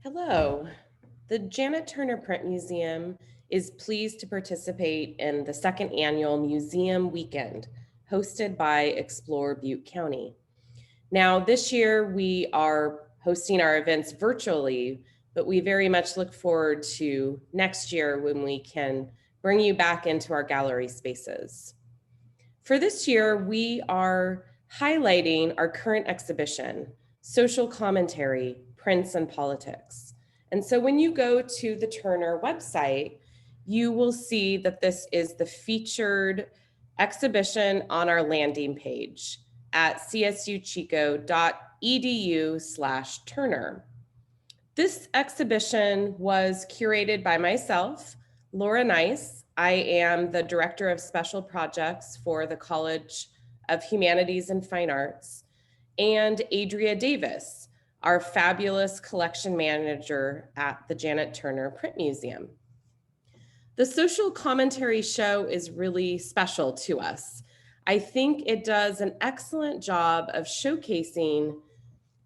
Hello. The Janet Turner Print Museum is pleased to participate in the second annual Museum Weekend hosted by Explore Butte County. Now, this year we are hosting our events virtually, but we very much look forward to next year when we can bring you back into our gallery spaces. For this year, we are highlighting our current exhibition, Social Commentary, Prints and Politics. And so when you go to the Turner website, you will see that this is the featured exhibition on our landing page at csuchico.edu/Turner. This exhibition was curated by myself, Laura Nice. I am the Director of Special Projects for the College of Humanities and Fine Arts, and Adria Davis, our fabulous collection manager at the Janet Turner Print Museum. The social commentary show is really special to us. I think it does an excellent job of showcasing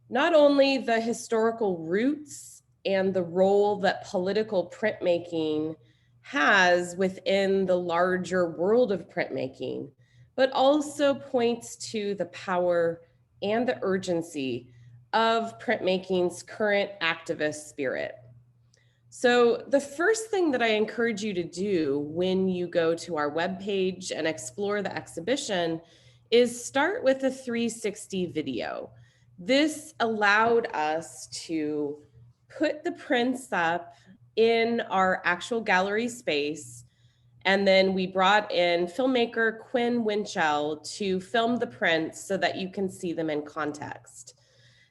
not only the historical roots and the role that political printmaking has within the larger world of printmaking, but also points to the power and the urgency of printmaking's current activist spirit. So the first thing that I encourage you to do when you go to our webpage and explore the exhibition is start with a 360 video. This allowed us to put the prints up in our actual gallery space, and then we brought in filmmaker Quinn Winchell to film the prints so that you can see them in context.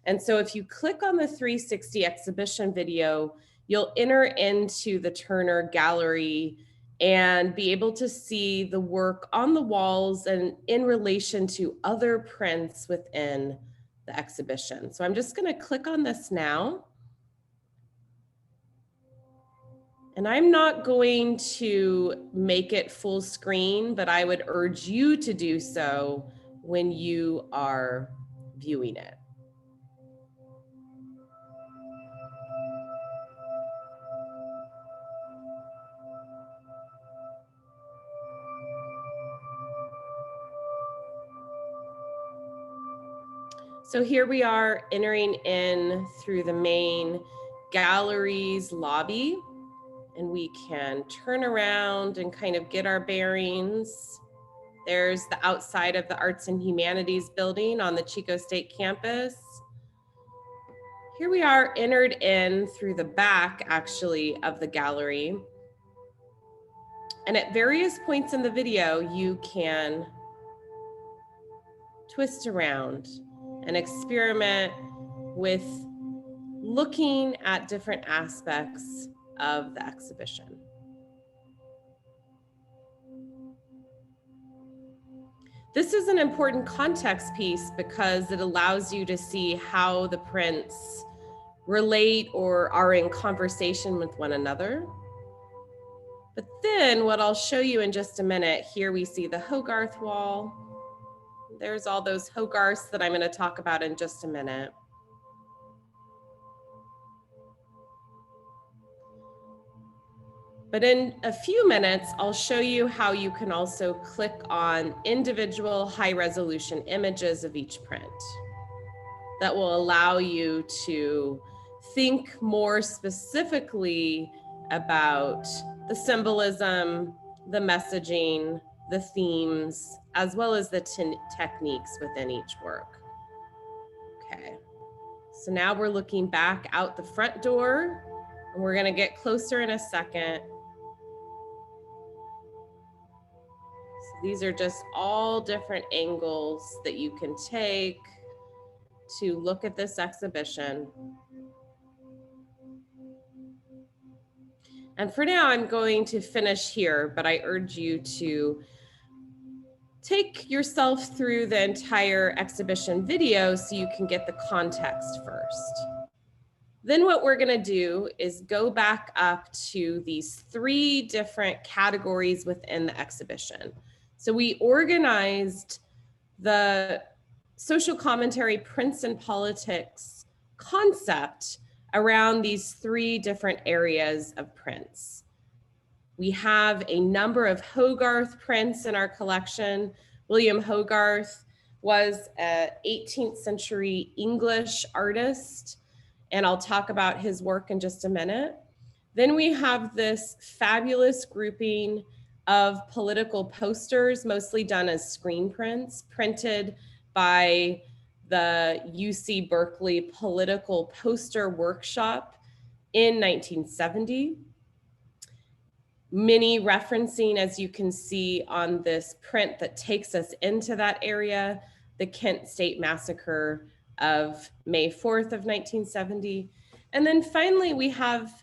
And so if you click on the 360 exhibition video, you'll enter into the Turner Gallery and be able to see the work on the walls and in relation to other prints within the exhibition. So I'm just going to click on this now. And I'm not going to make it full screen, but I would urge you to do so when you are viewing it. So here we are entering in through the main gallery's lobby, and we can turn around and kind of get our bearings. There's the outside of the Arts and Humanities building on the Chico State campus. Here we are entered in through the back, actually, of the gallery. And at various points in the video, you can twist around and experiment with looking at different aspects of the exhibition. This is an important context piece because it allows you to see how the prints relate or are in conversation with one another. But then what I'll show you in just a minute, here we see the Hogarth wall. There's all those Hogarths that I'm going to talk about in just a minute. But in a few minutes, I'll show you how you can also click on individual high-resolution images of each print. That will allow you to think more specifically about the symbolism, the messaging, the themes, as well as the techniques within each work. Okay, so now we're looking back out the front door, and we're gonna get closer in a second. So these are just all different angles that you can take to look at this exhibition. And for now, I'm going to finish here, but I urge you to take yourself through the entire exhibition video so you can get the context first. Then what we're gonna do is go back up to these 3 different categories within the exhibition. So we organized the social commentary, prints and politics concept around these three different areas of prints. We have a number of Hogarth prints in our collection. William Hogarth was an 18th century English artist, and I'll talk about his work in just a minute. Then we have this fabulous grouping of political posters, mostly done as screen prints, printed by the UC Berkeley Political Poster Workshop in 1970. Many referencing, as you can see on this print that takes us into that area, the Kent State Massacre of May 4th of 1970. And then finally, we have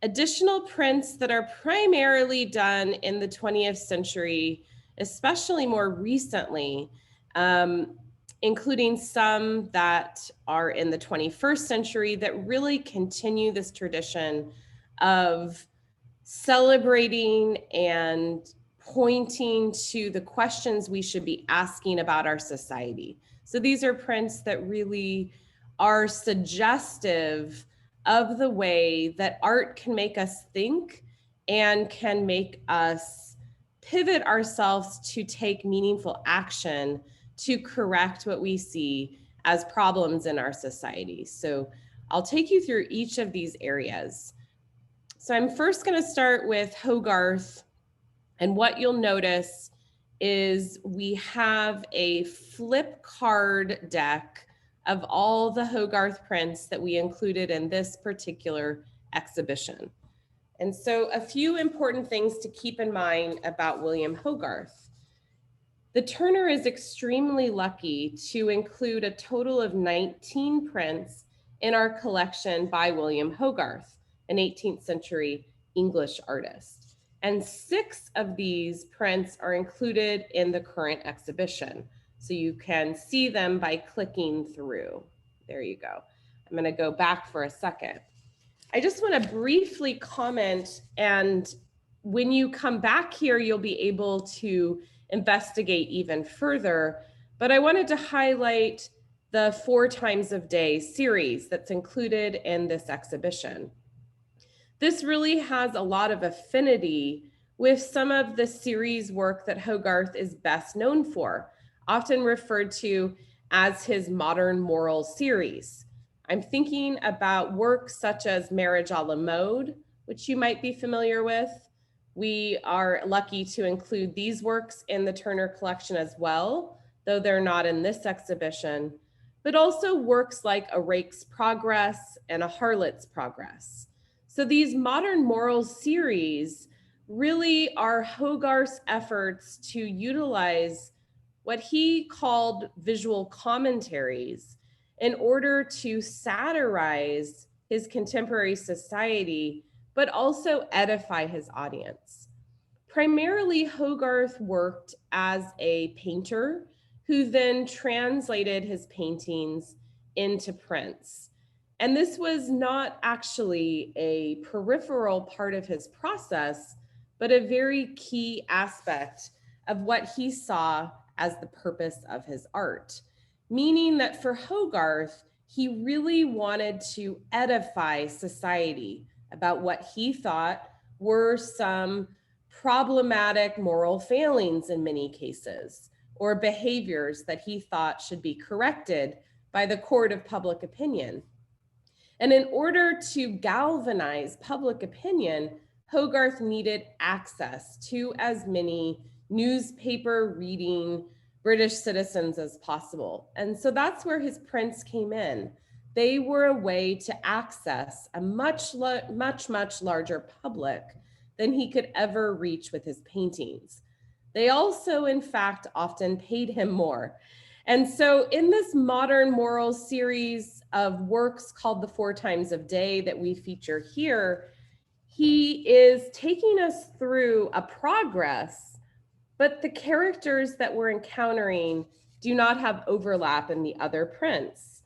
additional prints that are primarily done in the 20th century, especially more recently, including some that are in the 21st century that really continue this tradition of celebrating and pointing to the questions we should be asking about our society. So these are prints that really are suggestive of the way that art can make us think and can make us pivot ourselves to take meaningful action to correct what we see as problems in our society. So I'll take you through each of these areas. So I'm first going to start with Hogarth, and what you'll notice is we have a flip card deck of all the Hogarth prints that we included in this particular exhibition. And so a few important things to keep in mind about William Hogarth. The Turner is extremely lucky to include a total of 19 prints in our collection by William Hogarth, an 18th century English artist. And 6 of these prints are included in the current exhibition. So you can see them by clicking through. There you go. I'm going to go back for a second. I just want to briefly comment, and when you come back here, you'll be able to investigate even further. But I wanted to highlight the 4 Times of Day series that's included in this exhibition. This really has a lot of affinity with some of the series work that Hogarth is best known for, often referred to as his modern moral series. I'm thinking about works such as Marriage a la Mode, which you might be familiar with. We are lucky to include these works in the Turner collection as well, though they're not in this exhibition, but also works like A Rake's Progress and A Harlot's Progress. So these modern morals series really are Hogarth's efforts to utilize what he called visual commentaries in order to satirize his contemporary society, but also edify his audience. Primarily, Hogarth worked as a painter who then translated his paintings into prints. And this was not actually a peripheral part of his process, but a very key aspect of what he saw as the purpose of his art. Meaning that for Hogarth, he really wanted to edify society about what he thought were some problematic moral failings in many cases, or behaviors that he thought should be corrected by the court of public opinion. And in order to galvanize public opinion, Hogarth needed access to as many newspaper reading British citizens as possible. And so that's where his prints came in. They were a way to access a much larger public than he could ever reach with his paintings. They also, in fact, often paid him more. And so in this modern morals series of works called the 4 Times of Day that we feature here, he is taking us through a progress, but the characters that we're encountering do not have overlap in the other prints.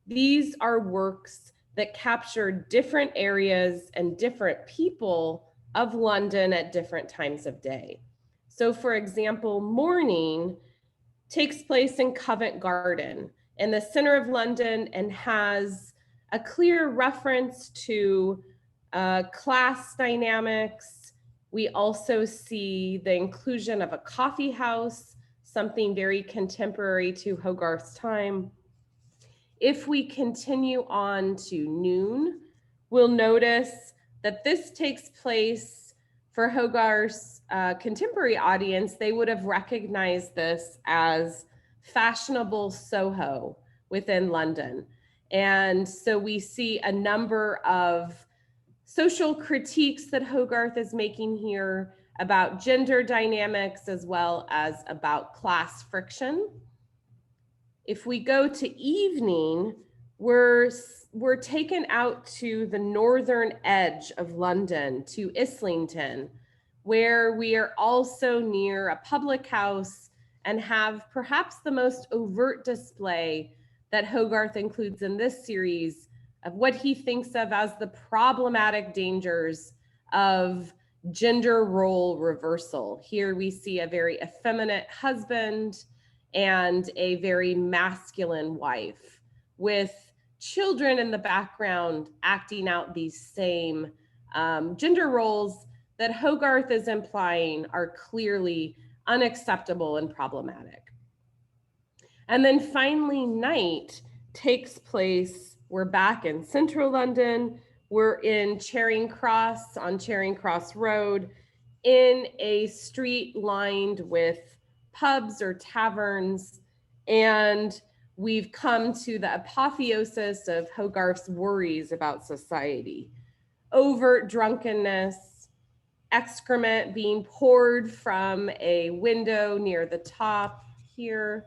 These are works that capture different areas and different people of London at different times of day. So for example, Morning takes place in Covent Garden in the center of London and has a clear reference to class dynamics. We also see the inclusion of a coffee house, something very contemporary to Hogarth's time. If we continue on to noon, we'll notice that this takes place for Hogarth's contemporary audience. They would have recognized this as fashionable Soho within London. And so we see a number of social critiques that Hogarth is making here about gender dynamics as well as about class friction. If we go to evening, we're taken out to the northern edge of London, to Islington, where we are also near a public house and have perhaps the most overt display that Hogarth includes in this series of what he thinks of as the problematic dangers of gender role reversal. Here we see a very effeminate husband and a very masculine wife, with children in the background acting out these same gender roles that Hogarth is implying are clearly unacceptable and problematic. And then finally, night takes place. We're back in central London. We're in Charing Cross, on Charing Cross Road, in a street lined with pubs or taverns. And we've come to the apotheosis of Hogarth's worries about society. Overt drunkenness, excrement being poured from a window near the top here,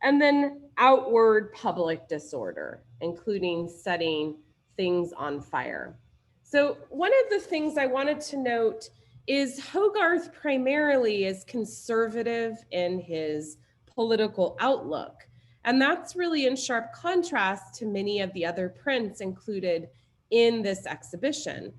and then outward public disorder, including setting things on fire. So one of the things I wanted to note is Hogarth primarily is conservative in his political outlook. And that's really in sharp contrast to many of the other prints included in this exhibition.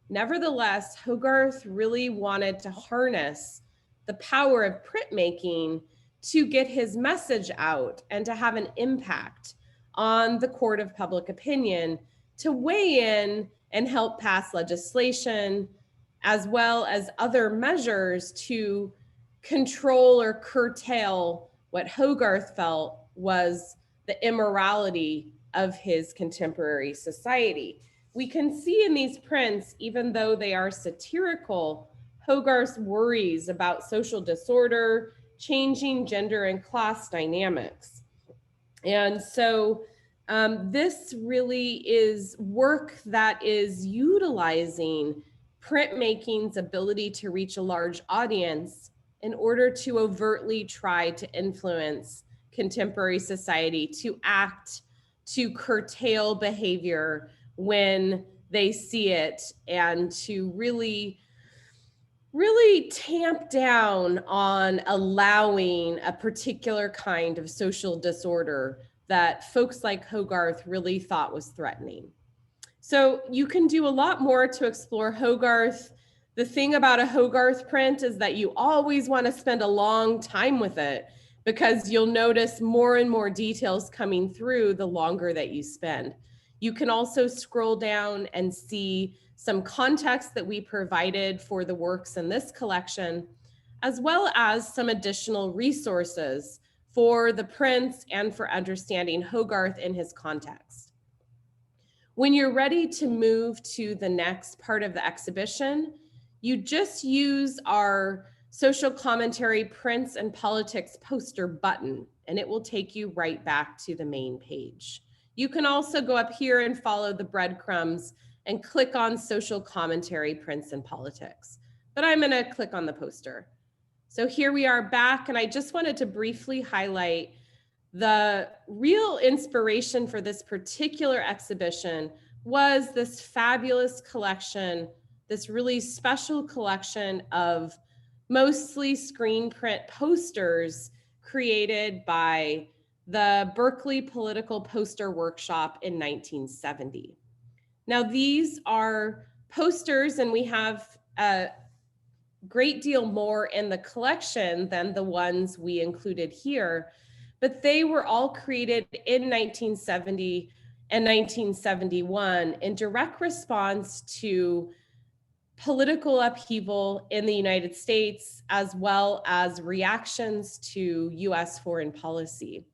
Nevertheless, Hogarth really wanted to harness the power of printmaking to get his message out and to have an impact on the court of public opinion, to weigh in and help pass legislation, as well as other measures to control or curtail what Hogarth felt was the immorality of his contemporary society. We can see in these prints, even though they are satirical, Hogarth's worries about social disorder, changing gender and class dynamics. And so this really is work that is utilizing printmaking's ability to reach a large audience in order to overtly try to influence contemporary society to act, to curtail behavior when they see it, and to really tamp down on allowing a particular kind of social disorder that folks like Hogarth really thought was threatening. So you can do a lot more to explore Hogarth. The thing about a Hogarth print is that you always want to spend a long time with it, because you'll notice more and more details coming through the longer that you spend. You can also scroll down and see some context that we provided for the works in this collection, as well as some additional resources for the prints and for understanding Hogarth in his context. When you're ready to move to the next part of the exhibition, you just use our social commentary prints and politics poster button, and it will take you right back to the main page. You can also go up here and follow the breadcrumbs and click on social commentary prints and politics. But I'm gonna click on the poster. So here we are back, and I just wanted to briefly highlight the real inspiration for this particular exhibition was this fabulous collection, this really special collection of mostly screen print posters created by the Berkeley Political Poster Workshop in 1970. Now, these are posters, and we have a great deal more in the collection than the ones we included here, but they were all created in 1970 and 1971 in direct response to political upheaval in the United States, as well as reactions to US foreign policy.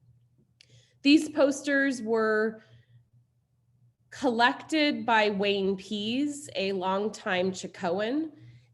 These posters were collected by Wayne Pease, a longtime Chicoan,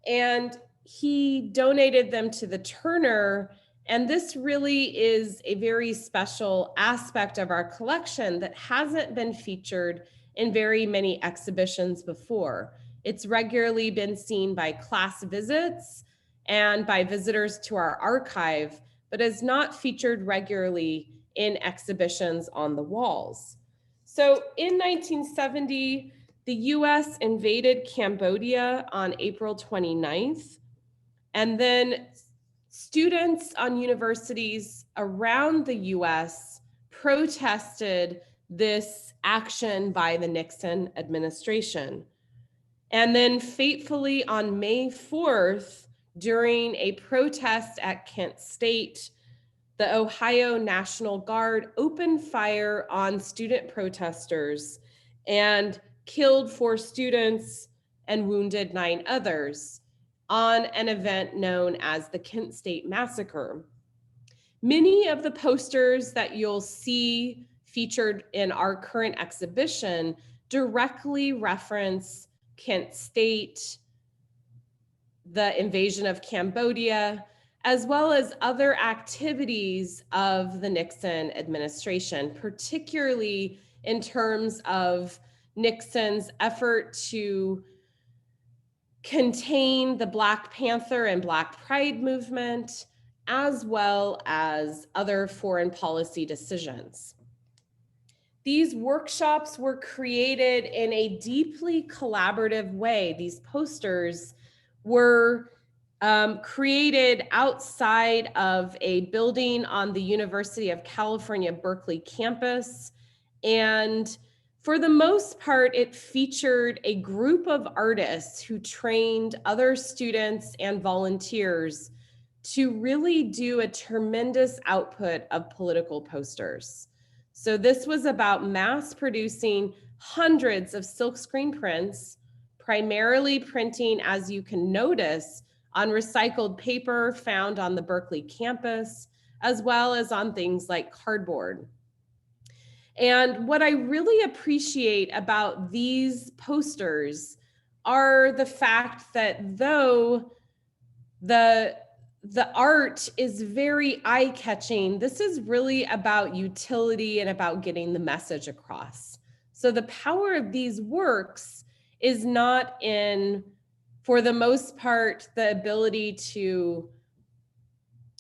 and he donated them to the Turner. And this really is a very special aspect of our collection that hasn't been featured in very many exhibitions before. It's regularly been seen by class visits and by visitors to our archive, but is not featured regularly in exhibitions on the walls. So in 1970, the US invaded Cambodia on April 29th, and then students on universities around the US protested this action by the Nixon administration. And then fatefully on May 4th, during a protest at Kent State, the Ohio National Guard opened fire on student protesters and killed 4 students and wounded 9 others on an event known as the Kent State Massacre. Many of the posters that you'll see featured in our current exhibition directly reference Kent State, the invasion of Cambodia, as well as other activities of the Nixon administration, particularly in terms of Nixon's effort to contain the Black Panther and Black Pride movement, as well as other foreign policy decisions. These workshops were created in a deeply collaborative way. These posters were created outside of a building on the University of California, Berkeley campus. And for the most part, it featured a group of artists who trained other students and volunteers to really do a tremendous output of political posters. So this was about mass producing hundreds of silkscreen prints, primarily printing, as you can notice, on recycled paper found on the Berkeley campus, as well as on things like cardboard. And what I really appreciate about these posters are the fact that though the art is very eye-catching, this is really about utility and about getting the message across. So the power of these works is not in, for the most part, the ability to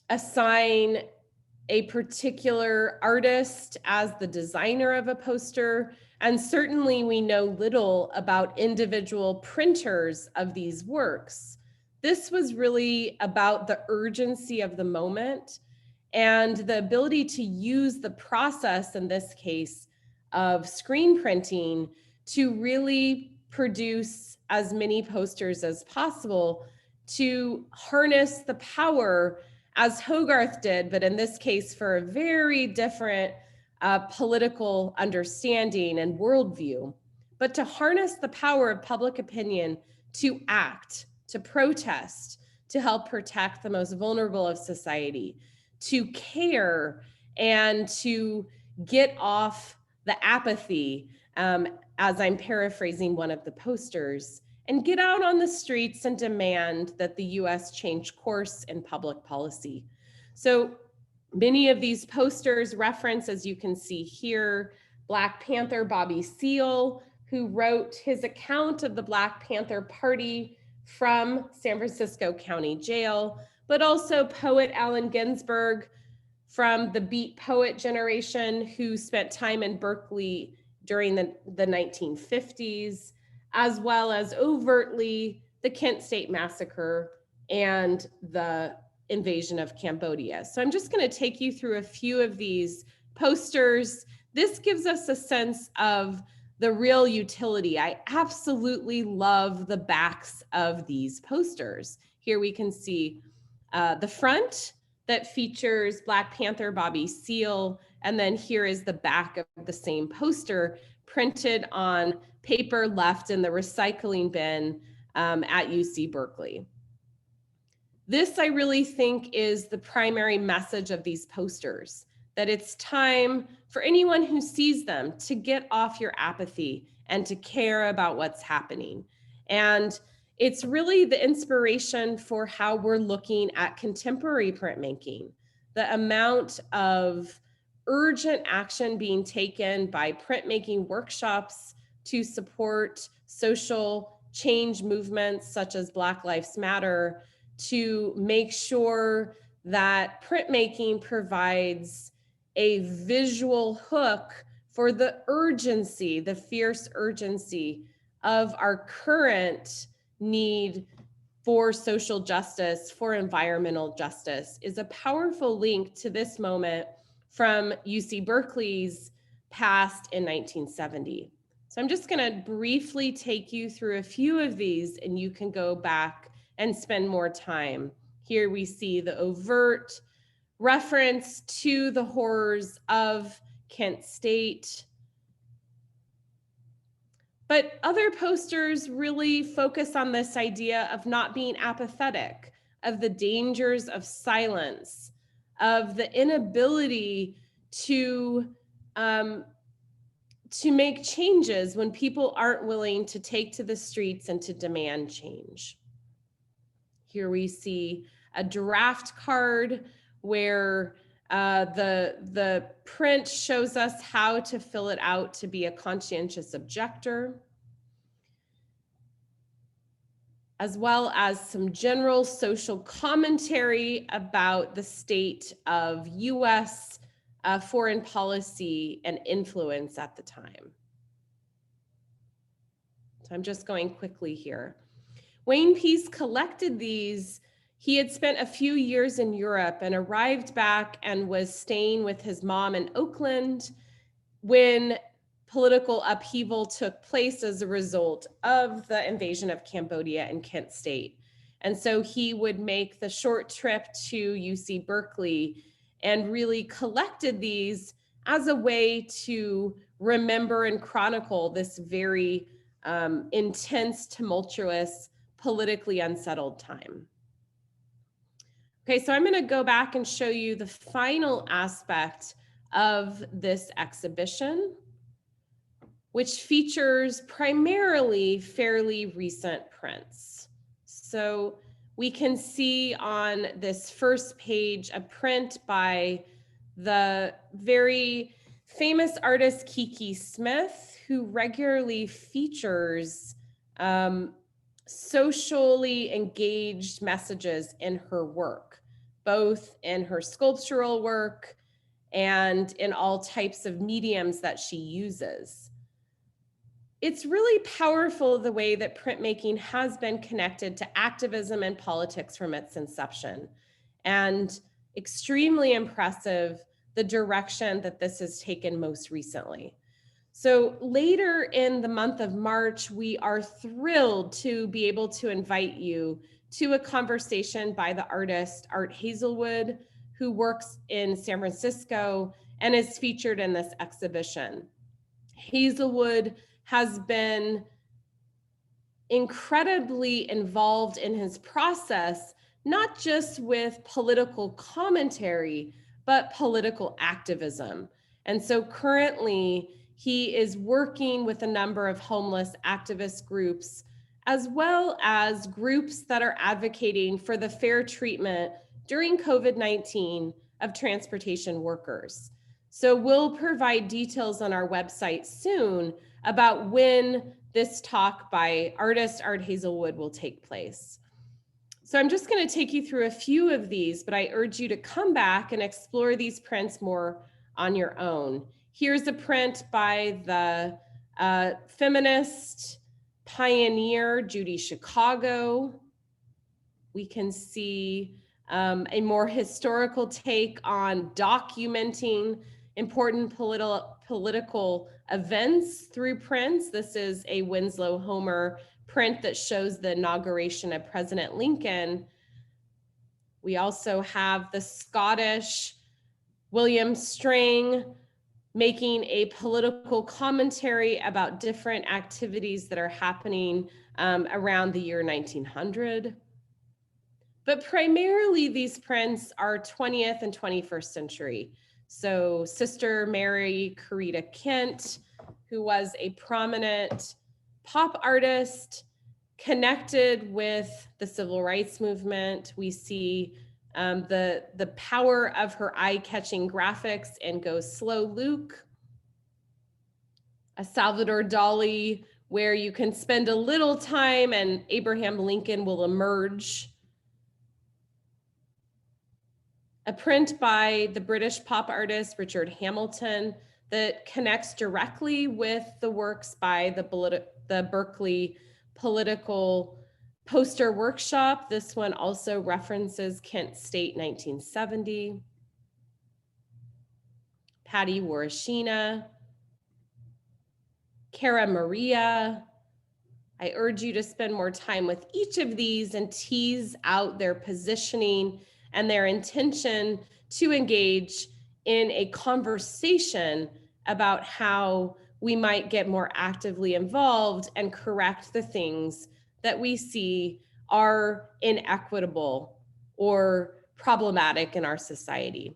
assign a particular artist as the designer of a poster. And certainly we know little about individual printers of these works. This was really about the urgency of the moment and the ability to use the process, in this case, of screen printing to really produce as many posters as possible to harness the power, as Hogarth did, but in this case for a very different political understanding and worldview, but to harness the power of public opinion to act, to protest, to help protect the most vulnerable of society, to care, and to get off the apathy, as I'm paraphrasing one of the posters, and get out on the streets and demand that the US change course in public policy. So many of these posters reference, as you can see here, Black Panther Bobby Seale, who wrote his account of the Black Panther Party from San Francisco County Jail, but also poet Allen Ginsberg from the Beat Poet generation who spent time in Berkeley during the 1950s, as well as overtly the Kent State Massacre and the invasion of Cambodia. So I'm just going to take you through a few of these posters. This gives us a sense of the real utility. I absolutely love the backs of these posters. Here we can see the front that features Black Panther Bobby Seale, And then here is the back of the same poster printed on paper left in the recycling bin at UC Berkeley. This, I really think, is the primary message of these posters, that it's time for anyone who sees them to get off your apathy and to care about what's happening. And it's really the inspiration for how we're looking at contemporary printmaking. The amount of urgent action being taken by printmaking workshops to support social change movements such as Black Lives Matter, to make sure that printmaking provides a visual hook for the urgency, the fierce urgency of our current need for social justice, for environmental justice, is a powerful link to this moment from UC Berkeley's past in 1970. So I'm just going to briefly take you through a few of these, and you can go back and spend more time. Here we see the overt reference to the horrors of Kent State. But other posters really focus on this idea of not being apathetic, of the dangers of silence, of the inability to make changes when people aren't willing to take to the streets and to demand change. Here we see a draft card where the print shows us how to fill it out to be a conscientious objector, as well as some general social commentary about the state of US foreign policy and influence at the time. So I'm just going quickly here. Wayne Peace collected these. He had spent a few years in Europe and arrived back and was staying with his mom in Oakland when political upheaval took place as a result of the invasion of Cambodia and Kent State. And so he would make the short trip to UC Berkeley and really collected these as a way to remember and chronicle this very intense, tumultuous, politically unsettled time. Okay, so I'm going to go back and show you the final aspect of this exhibition, which features primarily fairly recent prints. So we can see on this first page a print by the very famous artist Kiki Smith, who regularly features socially engaged messages in her work, both in her sculptural work and in all types of mediums that she uses. It's really powerful the way that printmaking has been connected to activism and politics from its inception, and extremely impressive the direction that this has taken most recently. So later in the month of March, we are thrilled to be able to invite you to a conversation by the artist Art Hazelwood, who works in San Francisco and is featured in this exhibition. Hazelwood has been incredibly involved in his process, not just with political commentary, but political activism. And so currently, he is working with a number of homeless activist groups, as well as groups that are advocating for the fair treatment during COVID-19 of transportation workers. So we'll provide details on our website soon about when this talk by artist Art Hazelwood will take place. So I'm just going to take you through a few of these, but I urge you to come back and explore these prints more on your own. Here's a print by the feminist pioneer, Judy Chicago. We can see a more historical take on documenting important political events through prints. This is a Winslow Homer print that shows the inauguration of President Lincoln. We also have the Scottish William Strang making a political commentary about different activities that are happening around the year 1900. But primarily these prints are 20th and 21st century. So Sister Mary Corita Kent, who was a prominent pop artist connected with the civil rights movement. We see the power of her eye-catching graphics in Go Slow Luke. A Salvador Dali, where you can spend a little time and Abraham Lincoln will emerge. A print by the British pop artist Richard Hamilton that connects directly with the works by the Berkeley Political Poster Workshop. This one also references Kent State 1970. Patty Warashina, Cara Maria. I urge you to spend more time with each of these and tease out their positioning and their intention to engage in a conversation about how we might get more actively involved and correct the things that we see are inequitable or problematic in our society.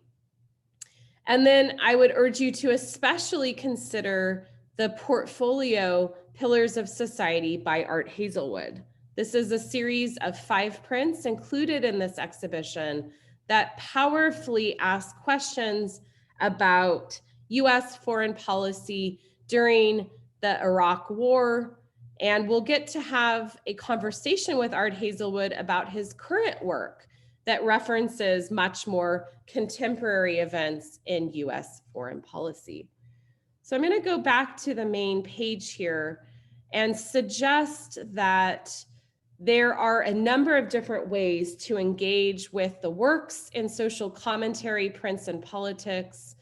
And then I would urge you to especially consider the portfolio Pillars of Society by Art Hazelwood. This is a series of 5 prints included in this exhibition that powerfully ask questions about US foreign policy during the Iraq War. And we'll get to have a conversation with Art Hazelwood about his current work that references much more contemporary events in US foreign policy. So I'm going to go back to the main page here and suggest that there are a number of different ways to engage with the works in social commentary, prints, and politics.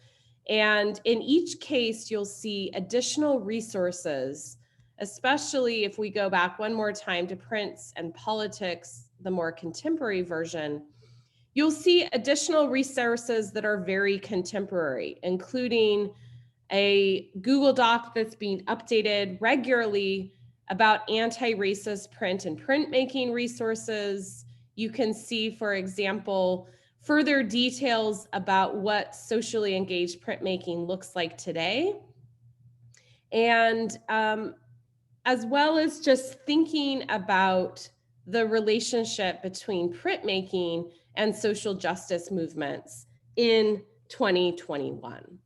And in each case, you'll see additional resources, especially if we go back one more time to prints and politics, the more contemporary version. You'll see additional resources that are very contemporary, including a Google Doc that's being updated regularly about anti-racist print and printmaking resources. You can see, for example, further details about what socially engaged printmaking looks like today. And as well as just thinking about the relationship between printmaking and social justice movements in 2021.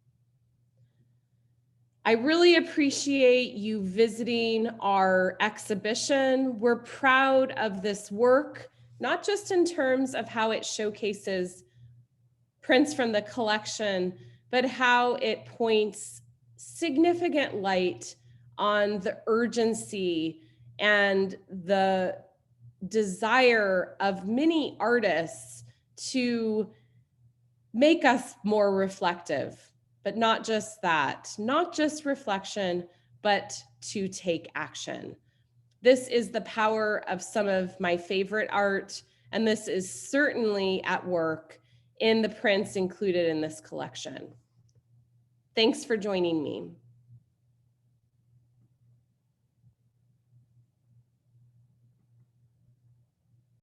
I really appreciate you visiting our exhibition. We're proud of this work, not just in terms of how it showcases prints from the collection, but how it points significant light on the urgency and the desire of many artists to make us more reflective. But not just that, not just reflection, but to take action. This is the power of some of my favorite art, and this is certainly at work in the prints included in this collection. Thanks for joining me.